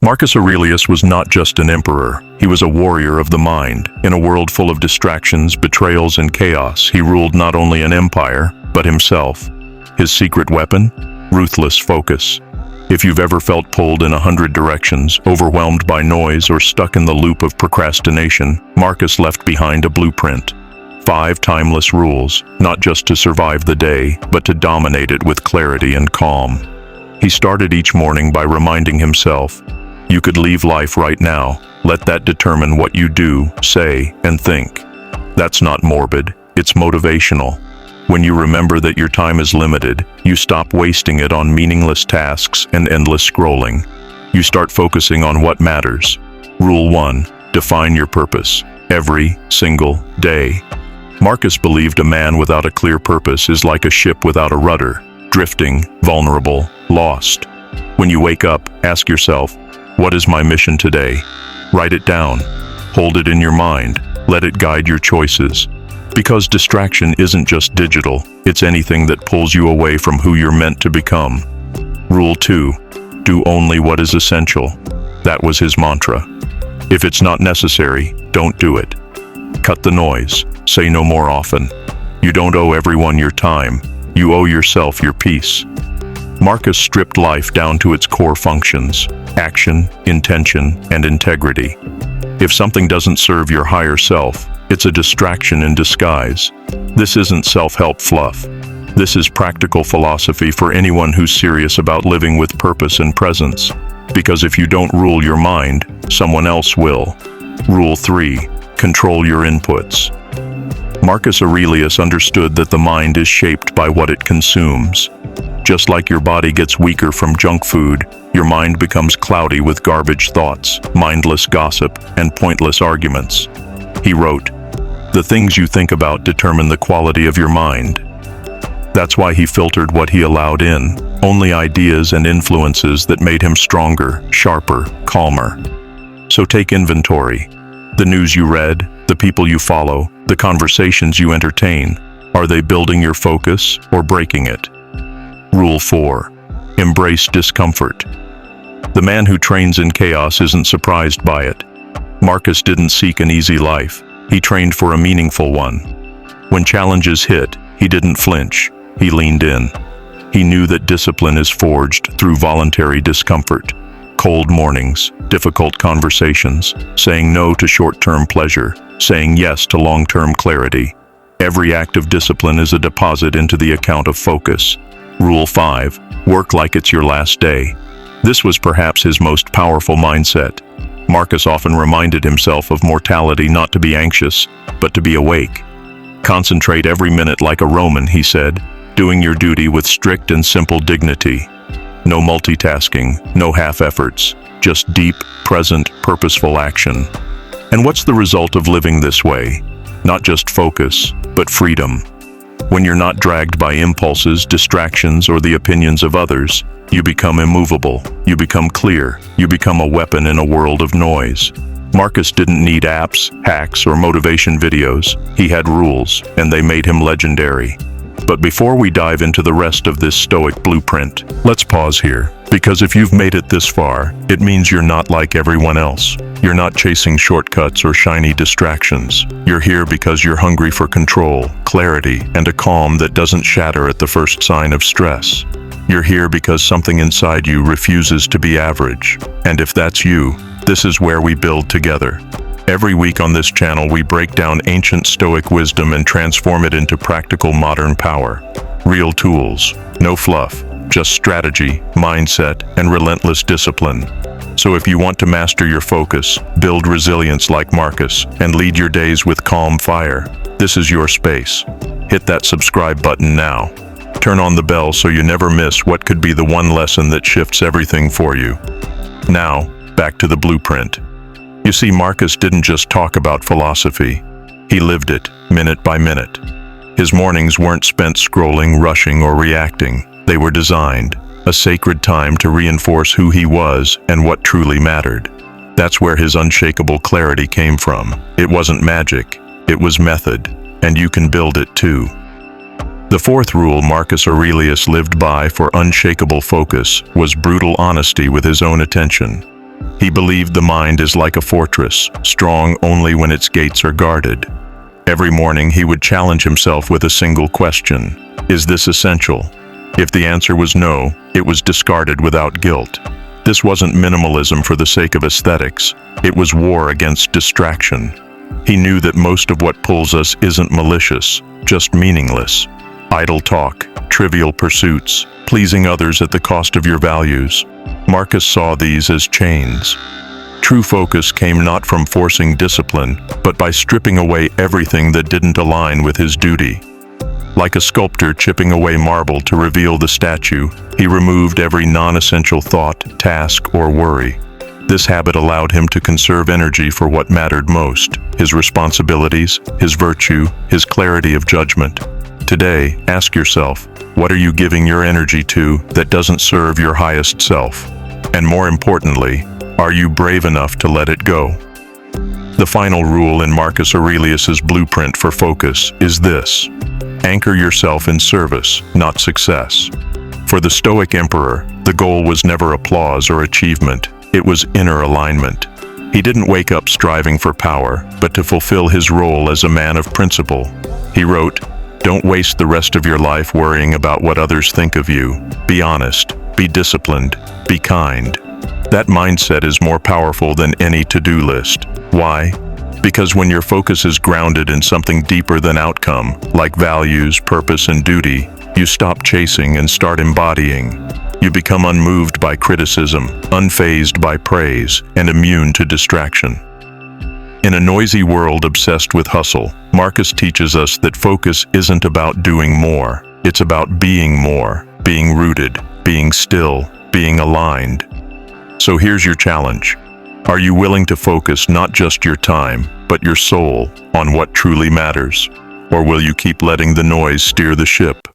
Marcus Aurelius was not just an emperor, he was a warrior of the mind. In a world full of distractions, betrayals, and chaos, he ruled not only an empire, but himself. His secret weapon? Ruthless focus. If you've ever felt pulled in 100 directions, overwhelmed by noise, or stuck in the loop of procrastination, Marcus left behind a blueprint. 5 timeless rules, not just to survive the day, but to dominate it with clarity and calm. He started each morning by reminding himself, "You could leave life right now. Let that determine what you do, say, and think." That's not morbid, it's motivational. When you remember that your time is limited, you stop wasting it on meaningless tasks and endless scrolling. You start focusing on what matters. Rule 1. Define your purpose. Every single day. Marcus believed a man without a clear purpose is like a ship without a rudder, drifting, vulnerable, lost. When you wake up, ask yourself, what is my mission today? Write it down. Hold it in your mind. Let it guide your choices. Because distraction isn't just digital, it's anything that pulls you away from who you're meant to become. Rule 2. Do only what is essential. That was his mantra. If it's not necessary, don't do it. Cut the noise. Say no more often. You don't owe everyone your time. You owe yourself your peace. Marcus stripped life down to its core functions: action, intention, and integrity. If something doesn't serve your higher self, it's a distraction in disguise. This isn't self-help fluff. This is practical philosophy for anyone who's serious about living with purpose and presence. Because if you don't rule your mind, someone else will. Rule 3. Control your inputs. Marcus Aurelius understood that the mind is shaped by what it consumes. Just like your body gets weaker from junk food, your mind becomes cloudy with garbage thoughts, mindless gossip, and pointless arguments. He wrote, "The things you think about determine the quality of your mind." That's why he filtered what he allowed in, only ideas and influences that made him stronger, sharper, calmer. So take inventory. The news you read, the people you follow, the conversations you entertain, are they building your focus or breaking it? Rule 4. Embrace discomfort. The man who trains in chaos isn't surprised by it. Marcus didn't seek an easy life. He trained for a meaningful one. When challenges hit, he didn't flinch. He leaned in. He knew that discipline is forged through voluntary discomfort. Cold mornings, difficult conversations, saying no to short-term pleasure, saying yes to long-term clarity. Every act of discipline is a deposit into the account of focus. Rule 5. Work like it's your last day. This was perhaps his most powerful mindset. Marcus often reminded himself of mortality, not to be anxious, but to be awake. Concentrate every minute like a Roman, he said, doing your duty with strict and simple dignity. No multitasking, no half efforts, just deep, present, purposeful action. And what's the result of living this way? Not just focus, but freedom. When you're not dragged by impulses, distractions, or the opinions of others, you become immovable, you become clear, you become a weapon in a world of noise. Marcus didn't need apps, hacks, or motivation videos. He had rules, and they made him legendary. But before we dive into the rest of this Stoic blueprint, let's pause here. Because if you've made it this far, it means you're not like everyone else. You're not chasing shortcuts or shiny distractions. You're here because you're hungry for control, clarity, and a calm that doesn't shatter at the first sign of stress. You're here because something inside you refuses to be average. And if that's you, this is where we build together. Every week on this channel, we break down ancient Stoic wisdom and transform it into practical modern power. Real tools, no fluff, just strategy, mindset, and relentless discipline. So if you want to master your focus, build resilience like Marcus, and lead your days with calm fire, this is your space. Hit that subscribe button now. Turn on the bell so you never miss what could be the one lesson that shifts everything for you. Now, back to the blueprint. You see, Marcus didn't just talk about philosophy. He lived it, minute by minute. His mornings weren't spent scrolling, rushing, or reacting. They were designed, a sacred time to reinforce who he was and what truly mattered. That's where his unshakable clarity came from. It wasn't magic, it was method, and you can build it too. The fourth rule Marcus Aurelius lived by for unshakable focus was brutal honesty with his own attention. He believed the mind is like a fortress, strong only when its gates are guarded. Every morning he would challenge himself with a single question: is this essential? If the answer was no, it was discarded without guilt. This wasn't minimalism for the sake of aesthetics, it was war against distraction. He knew that most of what pulls us isn't malicious, just meaningless. Idle talk, trivial pursuits, pleasing others at the cost of your values. Marcus saw these as chains. True focus came not from forcing discipline, but by stripping away everything that didn't align with his duty. Like a sculptor chipping away marble to reveal the statue, he removed every non-essential thought, task, or worry. This habit allowed him to conserve energy for what mattered most: his responsibilities, his virtue, his clarity of judgment. Today, ask yourself, what are you giving your energy to that doesn't serve your highest self? And more importantly, are you brave enough to let it go? The final rule in Marcus Aurelius's blueprint for focus is this: anchor yourself in service, not success. For the Stoic emperor, the goal was never applause or achievement, it was inner alignment. He didn't wake up striving for power, but to fulfill his role as a man of principle. He wrote, "Don't waste the rest of your life worrying about what others think of you. Be honest, be disciplined, be kind." That mindset is more powerful than any to-do list. Why? Because when your focus is grounded in something deeper than outcome, like values, purpose, and duty, you stop chasing and start embodying. You become unmoved by criticism, unfazed by praise, and immune to distraction. In a noisy world obsessed with hustle, Marcus teaches us that focus isn't about doing more. It's about being more, being rooted, being still, being aligned. So here's your challenge. Are you willing to focus not just your time, but your soul on what truly matters? Or will you keep letting the noise steer the ship?